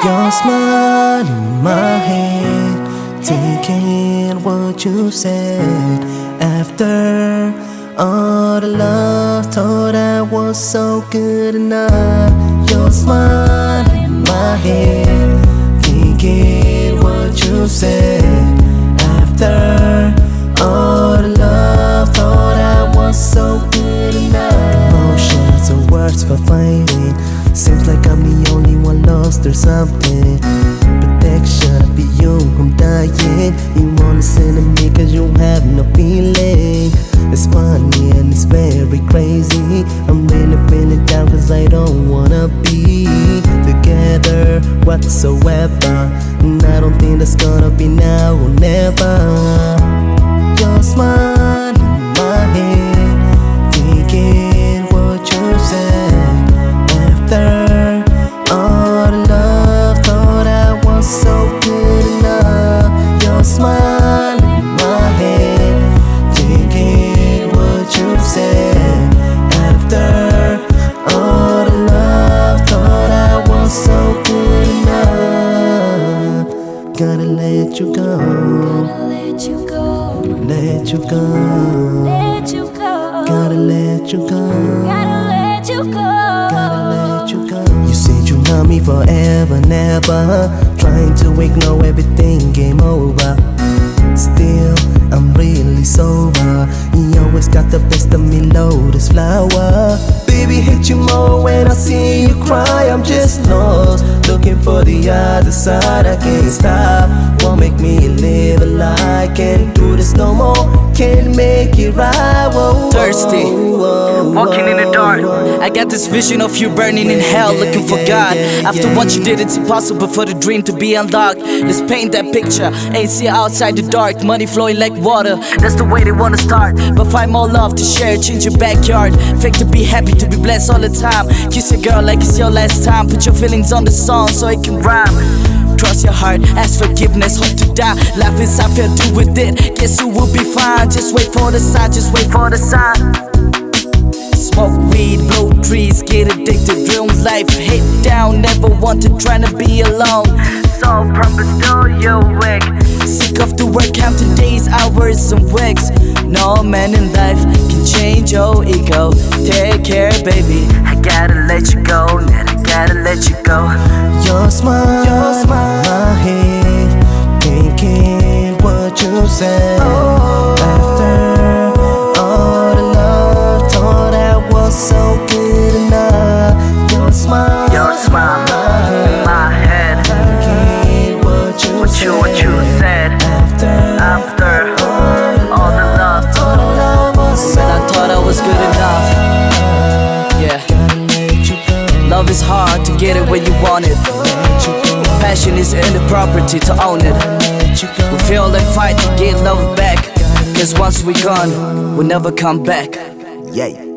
Your smile in my head, thinking what you said. After all the love, thought I was so good enough. Your smile in my head, thinking what you said. After all the love, thought I was so good enough. Emotions and words for fighting. Seems like I'm the only one lost or something. Protection for you, I'm dying. You wanna send to me cause you have no feeling. It's funny and it's very crazy. I'm really feeling down cause I don't wanna be together whatsoever. And I don't think that's gonna be now or never. Your smile in my head, thinking what you said. After all the love, thought I was so good enough. Your smile in my head, thinking what you said. After all the love, thought I was so good enough. Gotta let you go. Gotta let you go. Let you go. Let you go. Gotta let you go. Gotta let you go. Gotta let you go. You said you love me forever, never. Trying to ignore everything, game over. Still, I'm really sober. You always got the best of me, lotus flower. Baby, hate you more when I see you cry. I'm just lost, looking for the other side. I can't stop, won't make me live a lie. Can't do this no more, can't make it right. Whoa, Thirsty, walking in the dark. I got this vision of you burning in hell, looking for God. After what you did, it's impossible for the dream to be unlocked. Let's paint that picture, ain't see outside the dark. Money flowing like water, that's the way they wanna start. But find more love to share, change your backyard. Fake to be happy, to be blessed all the time. Kiss your girl like it's your last time. Put your feelings on the song so it can rhyme. Cross your heart, ask forgiveness, hope to die. Life is I feel do with it. Guess you will be fine. Just wait for the sign, just wait for the sign. Smoke weed, blow trees, get addicted, real life. Head down, never wanted, trying to be alone. So promise still you're awake. Sick of the work, counting days, hours, and weeks. No man in life can change your ego. Take care, baby. I gotta let you go, man, I gotta let you go. Your smile in my head, thinking what you said. After all the love, thought I was so good enough. Your smile in my head, thinking what you said. After all the love, man, I thought I was good enough. Yeah, love is hard to get it when you want it. Passion is in the property to own it. We feel and fight to get love back. Cause once we gone, we'll never come back. Yeah.